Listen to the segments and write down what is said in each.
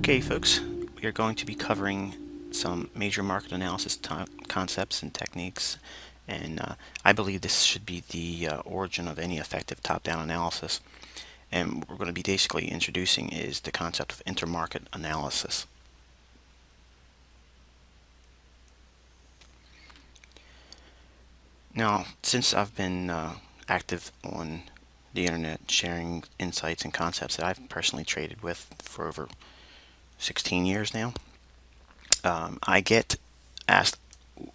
Okay, folks, we are going to be covering some major market analysis concepts and techniques, and I believe this should be the origin of any effective top-down analysis. And what we're going to be basically introducing is the concept of intermarket analysis. Now, since I've been active on the internet, sharing insights and concepts that I've personally traded with for over 16 years now, I get asked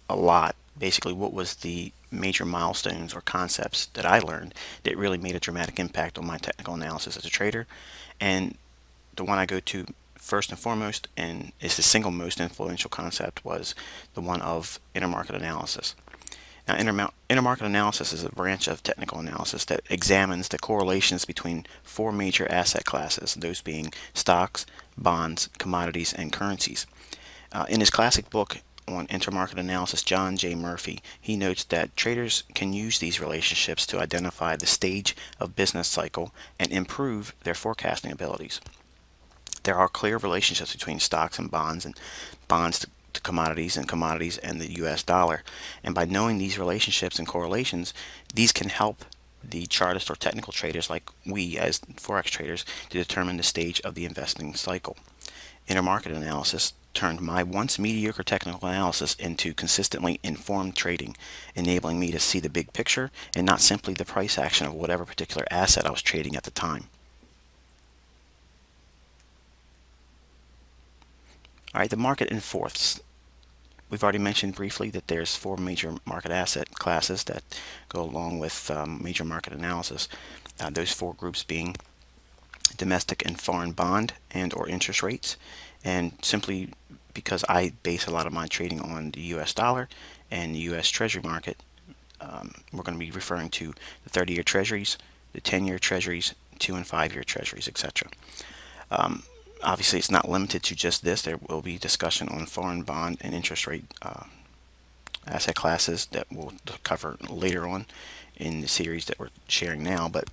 a lot basically what was the major milestones or concepts that I learned that really made a dramatic impact on my technical analysis as a trader. And the one I go to first and foremost, and is the single most influential concept, was the one of intermarket analysis. Now, intermarket analysis is a branch of technical analysis that examines the correlations between four major asset classes, those being stocks, bonds, commodities, and currencies. In his classic book on intermarket analysis, John J. Murphy, he notes that traders can use these relationships to identify the stage of business cycle and improve their forecasting abilities. There are clear relationships between stocks and bonds to commodities and commodities and the US dollar. And by knowing these relationships and correlations, these can help the chartist or technical traders like we as Forex traders to determine the stage of the investing cycle. Intermarket analysis turned my once mediocre technical analysis into consistently informed trading, enabling me to see the big picture and not simply the price action of whatever particular asset I was trading at the time. All right, the market in fourths. We've already mentioned briefly that there's four major market asset classes that go along with major market analysis. Those four groups being domestic and foreign bond and or interest rates. And simply because I base a lot of my trading on the US dollar and the US Treasury market, we're going to be referring to the 30-year Treasuries, the 10-year Treasuries, 2 and 5-year Treasuries, etc. Obviously, it's not limited to just this. There will be discussion on foreign bond and interest rate asset classes that we'll cover later on in the series that we're sharing now. But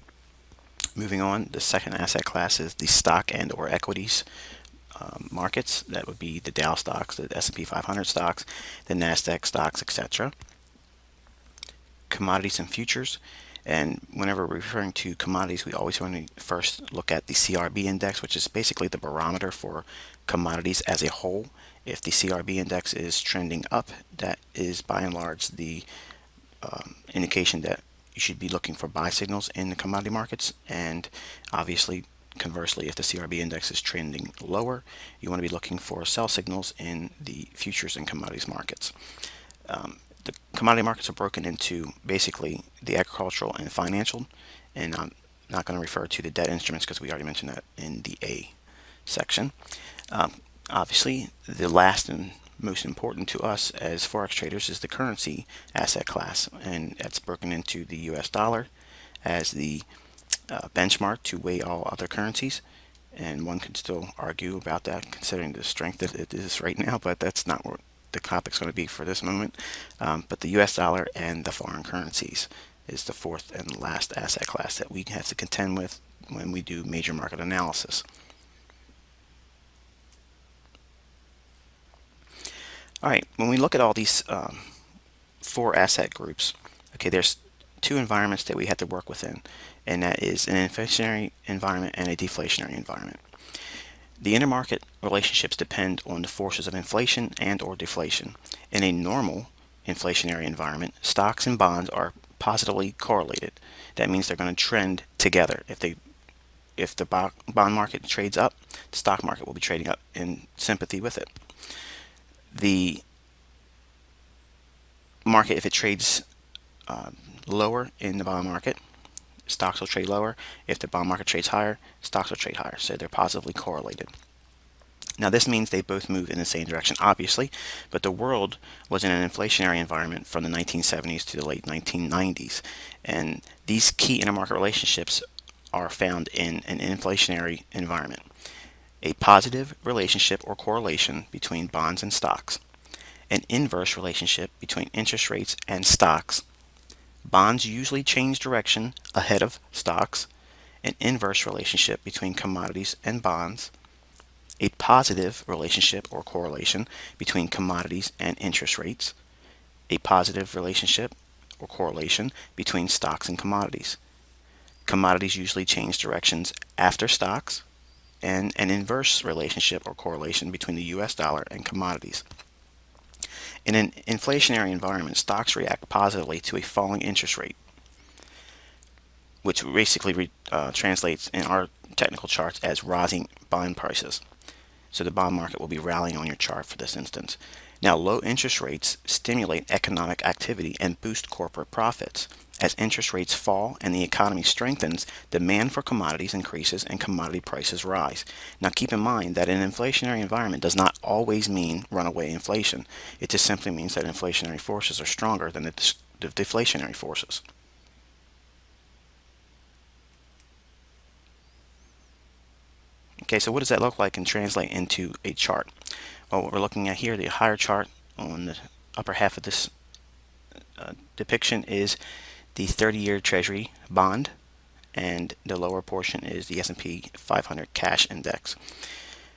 moving on, the second asset class is the stock and or equities markets. That would be the Dow stocks, the S&P 500 stocks, the NASDAQ stocks, etc. Commodities and futures. And whenever we're referring to commodities, we always want to first look at the CRB index, which is basically the barometer for commodities as a whole. If the CRB index is trending up, that is by and large the indication that you should be looking for buy signals in the commodity markets. And obviously, conversely, if the CRB index is trending lower, you want to be looking for sell signals in the futures and commodities markets. The commodity markets are broken into basically the agricultural and financial, and I'm not going to refer to the debt instruments because we already mentioned that in the A section. Obviously, the last and most important to us as Forex traders is the currency asset class, and that's broken into the US dollar as the benchmark to weigh all other currencies. And one could still argue about that considering the strength that it is right now, but that's not what the topic's going to be for this moment. But the US dollar and the foreign currencies is the fourth and last asset class that we have to contend with when we do major market analysis. All right, when we look at all these four asset groups, okay, there's two environments that we have to work within, and that is an inflationary environment and a deflationary environment. The intermarket relationships depend on the forces of inflation and or deflation. In a normal inflationary environment, stocks and bonds are positively correlated. That means they're going to trend together. If the bond market trades up, the stock market will be trading up in sympathy with it. The market, if it trades lower in the bond market, stocks will trade lower. If the bond market trades higher, stocks will trade higher. So they're positively correlated. Now this means they both move in the same direction, obviously, but the world was in an inflationary environment from the 1970s to the late 1990s. And these key intermarket relationships are found in an inflationary environment. A positive relationship or correlation between bonds and stocks. An inverse relationship between interest rates and stocks. Bonds usually change direction ahead of stocks. An inverse relationship between commodities and bonds. a positive relationship or correlation between commodities and interest rates, a positive relationship or correlation between stocks and commodities. Commodities usually change directions after stocks, and an inverse relationship or correlation between the US dollar and commodities. In an inflationary environment, stocks react positively to a falling interest rate, which basically translates in our technical charts as rising bond prices. So the bond market will be rallying on your chart for this instance. Now, low interest rates stimulate economic activity and boost corporate profits. As interest rates fall and the economy strengthens, demand for commodities increases and commodity prices rise. Now, keep in mind that an inflationary environment does not always mean runaway inflation. It just simply means that inflationary forces are stronger than the deflationary forces. Okay, so what does that look like and translate into a chart? Well, what we're looking at here, the higher chart on the upper half of this depiction is the 30-year Treasury bond, and the lower portion is the S&P 500 cash index.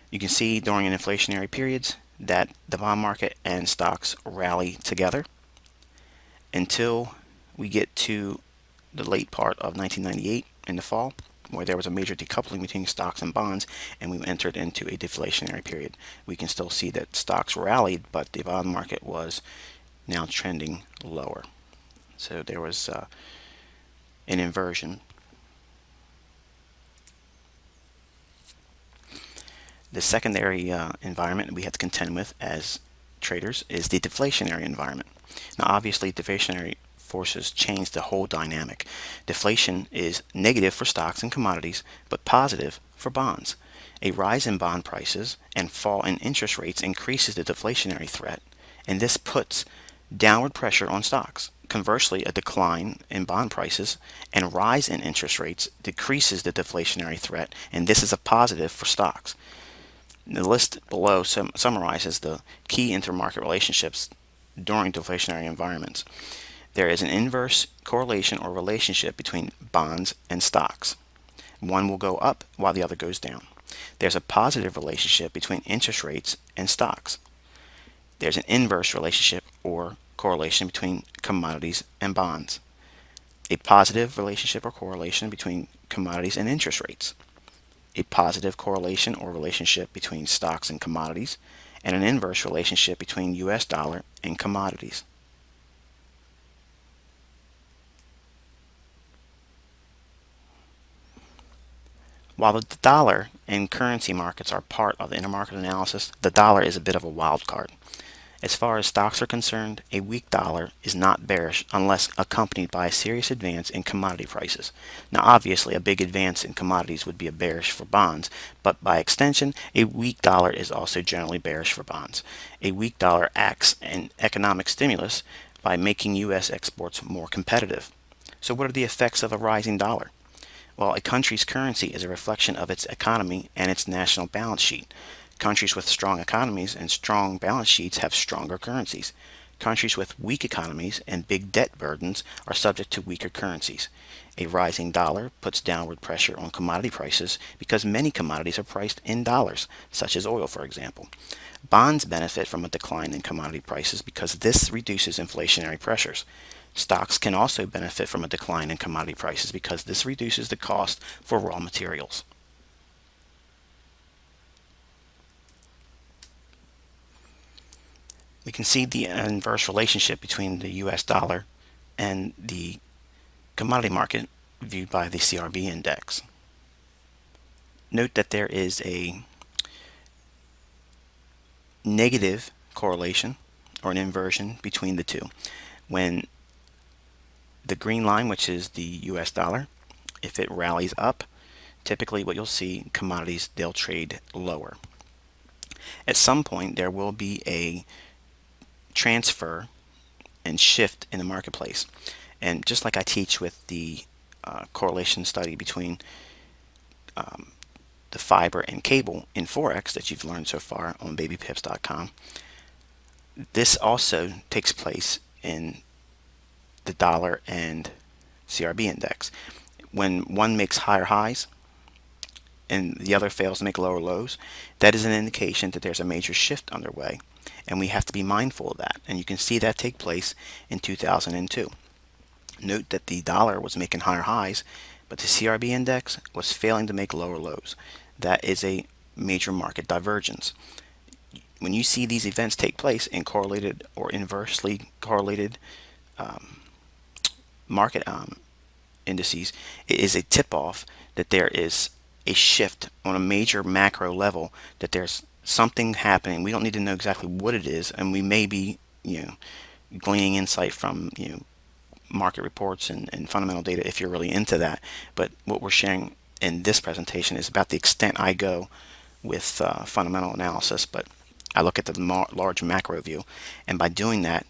You can see during an inflationary periods that the bond market and stocks rally together until we get to the late part of 1998 in the fall, where there was a major decoupling between stocks and bonds, and we entered into a deflationary period. We can still see that stocks rallied, but the bond market was now trending lower. So there was an inversion. The secondary environment we have to contend with as traders is the deflationary environment. Now, obviously, deflationary forces change the whole dynamic. Deflation is negative for stocks and commodities, but positive for bonds. A rise in bond prices and fall in interest rates increases the deflationary threat, and this puts downward pressure on stocks. Conversely, a decline in bond prices and rise in interest rates decreases the deflationary threat, and this is a positive for stocks. The list below summarizes the key intermarket relationships during deflationary environments. There is an inverse correlation or relationship between bonds and stocks. One will go up while the other goes down. There's a positive relationship between interest rates and stocks. There's an inverse relationship or correlation between commodities and bonds. A positive relationship or correlation between commodities and interest rates. A positive correlation or relationship between stocks and commodities, and an inverse relationship between US dollar and commodities. While the dollar and currency markets are part of the intermarket analysis, the dollar is a bit of a wild card. As far as stocks are concerned, a weak dollar is not bearish unless accompanied by a serious advance in commodity prices. Now, obviously, a big advance in commodities would be a bearish for bonds, but by extension, a weak dollar is also generally bearish for bonds. A weak dollar acts an economic stimulus by making U.S. exports more competitive. So what are the effects of a rising dollar? Well, a country's currency is a reflection of its economy and its national balance sheet. Countries with strong economies and strong balance sheets have stronger currencies. Countries with weak economies and big debt burdens are subject to weaker currencies. A rising dollar puts downward pressure on commodity prices because many commodities are priced in dollars, such as oil, for example. Bonds benefit from a decline in commodity prices because this reduces inflationary pressures. Stocks can also benefit from a decline in commodity prices because this reduces the cost for raw materials. We can see the inverse relationship between the US dollar and the commodity market viewed by the CRB index. Note that there is a negative correlation or an inversion between the two. When the green line, which is the US dollar, if it rallies up, typically what you'll see, commodities, they'll trade lower. At some point, there will be a transfer and shift in the marketplace. And just like I teach with the correlation study between the fiber and cable in Forex that you've learned so far on babypips.com, this also takes place in the dollar and CRB index. When one makes higher highs and the other fails to make lower lows, that is an indication that there's a major shift underway. And we have to be mindful of that. And you can see that take place in 2002. Note that the dollar was making higher highs, but the CRB index was failing to make lower lows. That is a major market divergence. When you see these events take place in correlated or inversely correlated market indices, it is a tip-off that there is a shift on a major macro level, that there's something happening. We don't need to know exactly what it is, and we may be, gleaning insight from, market reports and fundamental data if you're really into that. But what we're sharing in this presentation is about the extent I go with fundamental analysis. But I look at the large macro view, and by doing that,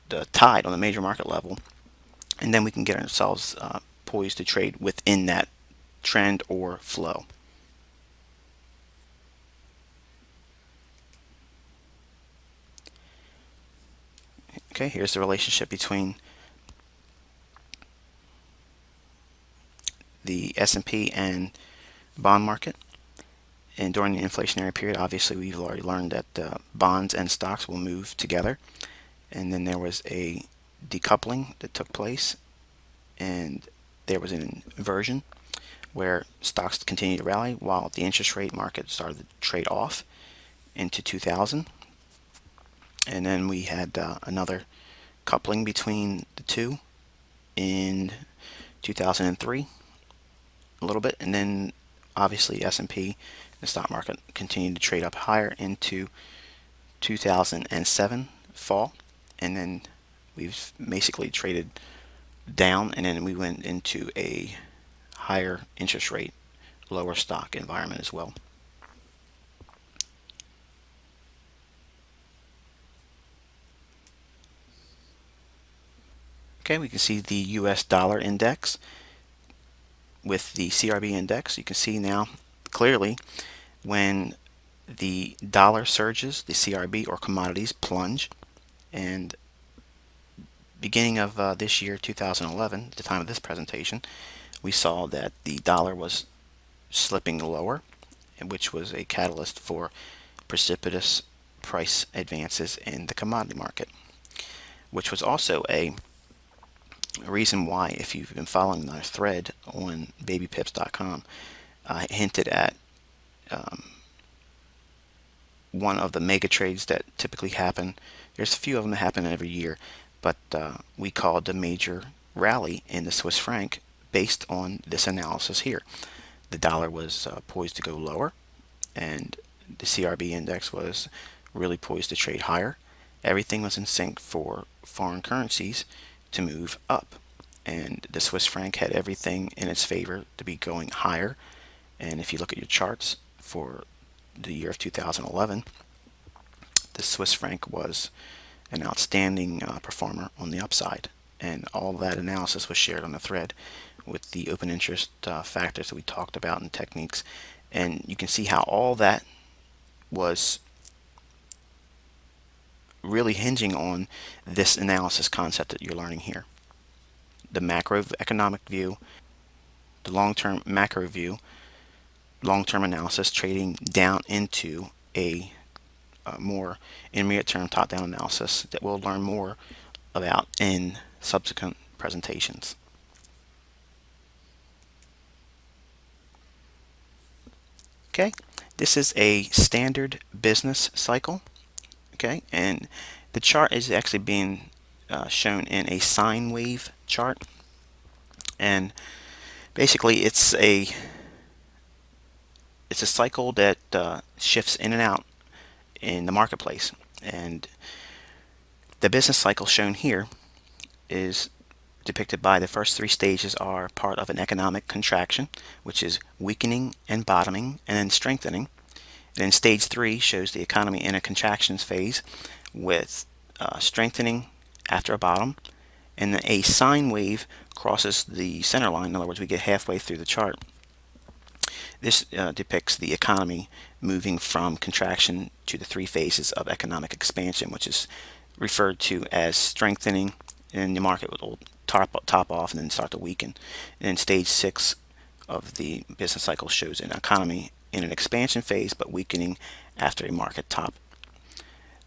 the tide on the major market level, and then we can get ourselves poised to trade within that trend or flow. Okay, here's the relationship between the S&P and bond market. And during the inflationary period, obviously we've already learned that bonds and stocks will move together. And then there was a decoupling that took place, and there was an inversion where stocks continued to rally while the interest rate market started to trade off into 2000. And then we had another coupling between the two in 2003, a little bit, and then obviously S&P, the stock market, continued to trade up higher into 2007 fall, and then we've basically traded down, and then we went into a higher interest rate, lower stock environment as well. Okay, we can see the US dollar index with the CRB index. You can see now clearly when the dollar surges, the CRB or commodities plunge. And beginning of this year, 2011, at the time of this presentation, we saw that the dollar was slipping lower, which was a catalyst for precipitous price advances in the commodity market, which was also a reason why, if you've been following my thread on babypips.com, I hinted at one of the mega trades that typically happen. There's a few of them that happen every year, but we called the major rally in the Swiss franc based on this analysis here. The dollar was poised to go lower, and the CRB index was really poised to trade higher. Everything was in sync for foreign currencies to move up, and the Swiss franc had everything in its favor to be going higher. And if you look at your charts for the year of 2011, the Swiss franc was an outstanding performer on the upside, and all that analysis was shared on the thread with the open interest factors that we talked about and techniques. And you can see how all that was really hinging on this analysis concept that you're learning here. The macroeconomic view, the long-term macro view, long-term analysis trading down into a more intermediate term top-down analysis that we'll learn more about in subsequent presentations. Okay, this is a standard business cycle. Okay, and the chart is actually being shown in a sine wave chart, and basically it's a cycle that shifts in and out in the marketplace. And the business cycle shown here is depicted by the first three stages are part of an economic contraction, which is weakening and bottoming and then strengthening. Then stage 3 shows the economy in a contractions phase with strengthening after a bottom, and then a sine wave crosses the center line. In other words, we get halfway through the chart. This depicts the economy moving from contraction to the three phases of economic expansion, which is referred to as strengthening, and the market will top off and then start to weaken. And then stage 6 of the business cycle shows an economy in an expansion phase but weakening after a market top.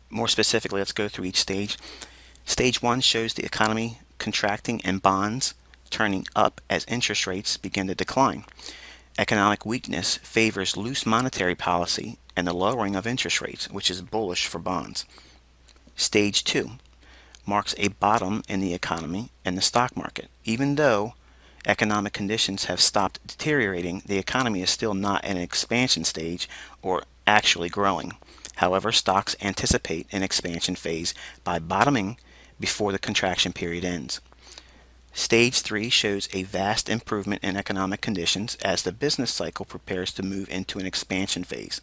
More specifically, let's go through each stage. Stage 1 shows the economy contracting and bonds turning up as interest rates begin to decline. Economic weakness favors loose monetary policy and the lowering of interest rates, which is bullish for bonds. Stage 2 marks a bottom in the economy and the stock market. Even though economic conditions have stopped deteriorating, the economy is still not in an expansion stage or actually growing. However, stocks anticipate an expansion phase by bottoming before the contraction period ends. Stage 3 shows a vast improvement in economic conditions as the business cycle prepares to move into an expansion phase.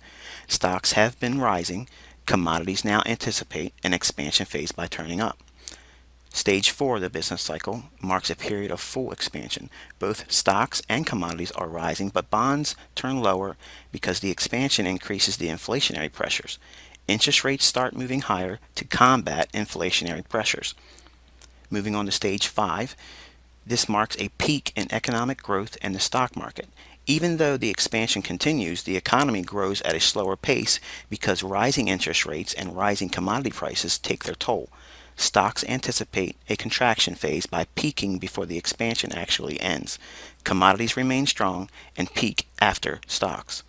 Stocks have been rising. Commodities now anticipate an expansion phase by turning up. Stage 4 of the business cycle marks a period of full expansion. Both stocks and commodities are rising, but bonds turn lower because the expansion increases the inflationary pressures. Interest rates start moving higher to combat inflationary pressures. Moving on to stage 5, this marks a peak in economic growth in the stock market. Even though the expansion continues, the economy grows at a slower pace because rising interest rates and rising commodity prices take their toll. Stocks anticipate a contraction phase by peaking before the expansion actually ends. Commodities remain strong and peak after stocks.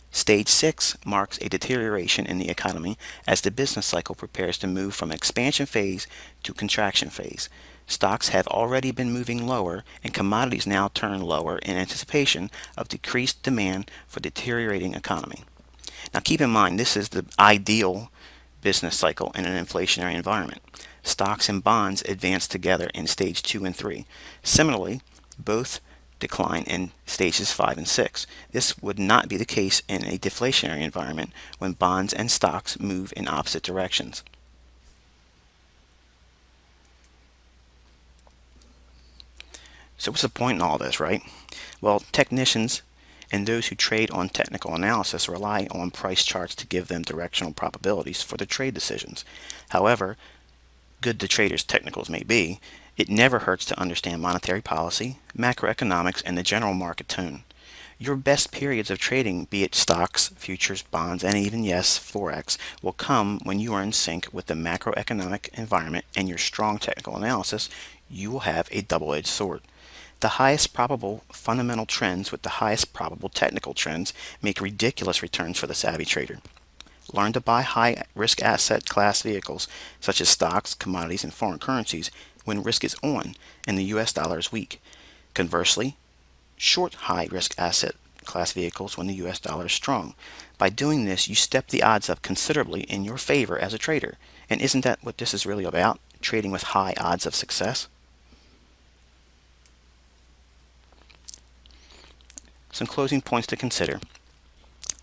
Stage 6 marks a deterioration in the economy as the business cycle prepares to move from expansion phase to contraction phase. Stocks have already been moving lower and commodities now turn lower in anticipation of decreased demand for deteriorating economy. Now keep in mind, this is the ideal business cycle in an inflationary environment. Stocks and bonds advance together in stage 2 and 3. Similarly, both decline in stages 5 and 6. This would not be the case in a deflationary environment when bonds and stocks move in opposite directions. So what's the point in all this, right? Well, technicians and those who trade on technical analysis rely on price charts to give them directional probabilities for their trade decisions. However, good the trader's technicals may be, it never hurts to understand monetary policy, macroeconomics, and the general market tone. Your best periods of trading, be it stocks, futures, bonds, and even, yes, Forex, will come when you are in sync with the macroeconomic environment and your strong technical analysis. You will have a double-edged sword. The highest probable fundamental trends with the highest probable technical trends make ridiculous returns for the savvy trader. Learn to buy high risk asset class vehicles such as stocks, commodities, and foreign currencies when risk is on and the US dollar is weak. Conversely, short high risk asset class vehicles when the US dollar is strong. By doing this, you step the odds up considerably in your favor as a trader. And isn't that what this is really about? Trading with high odds of success? Some closing points to consider.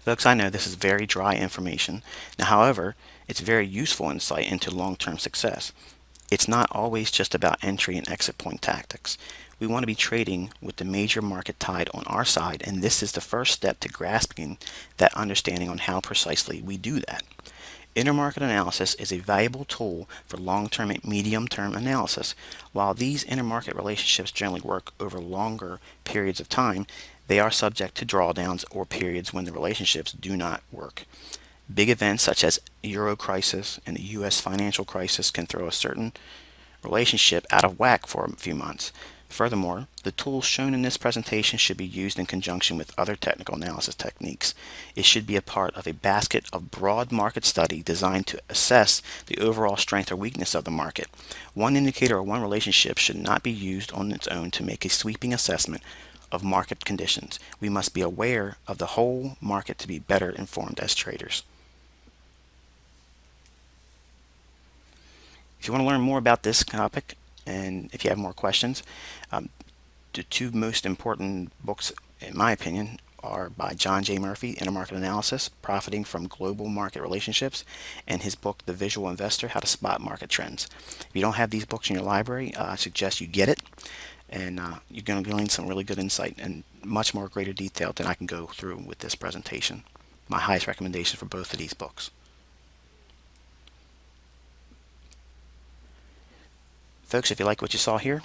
Folks, I know this is very dry information. Now, however, it's very useful insight into long-term success. It's not always just about entry and exit point tactics. We want to be trading with the major market tide on our side, and this is the first step to grasping that understanding on how precisely we do that. Intermarket analysis is a valuable tool for long-term and medium-term analysis. While these intermarket relationships generally work over longer periods of time, they are subject to drawdowns or periods when the relationships do not work. Big events such as Euro crisis and the US financial crisis can throw a certain relationship out of whack for a few months. Furthermore, the tools shown in this presentation should be used in conjunction with other technical analysis techniques. It should be a part of a basket of broad market study designed to assess the overall strength or weakness of the market. One indicator or one relationship should not be used on its own to make a sweeping assessment of market conditions. We must be aware of the whole market to be better informed as traders. If you want to learn more about this topic, and if you have more questions, the two most important books, in my opinion, are by John J. Murphy, Intermarket Analysis, Profiting from Global Market Relationships, and his book, The Visual Investor, How to Spot Market Trends. If you don't have these books in your library, I suggest you get it, and you're going to glean some really good insight and much more greater detail than I can go through with this presentation. My highest recommendation for both of these books. Folks, if you like what you saw here,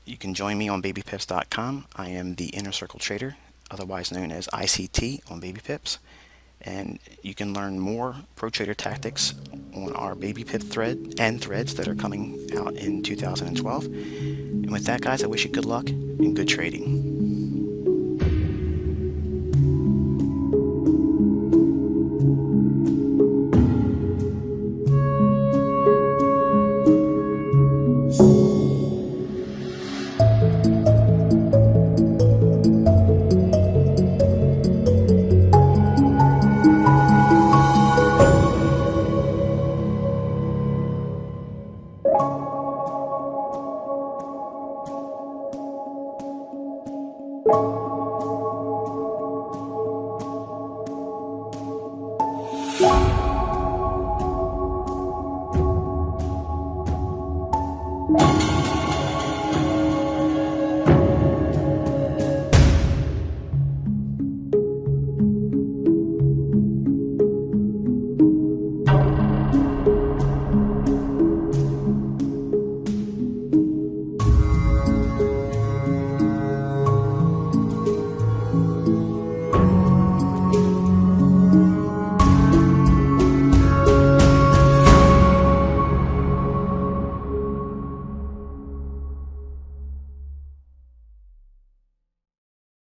you can join me on babypips.com. I am the Inner Circle Trader, otherwise known as ICT, on baby pips. And you can learn more pro trader tactics on our baby pip thread and threads that are coming out in 2012. And with that, guys, I wish you good luck and good trading.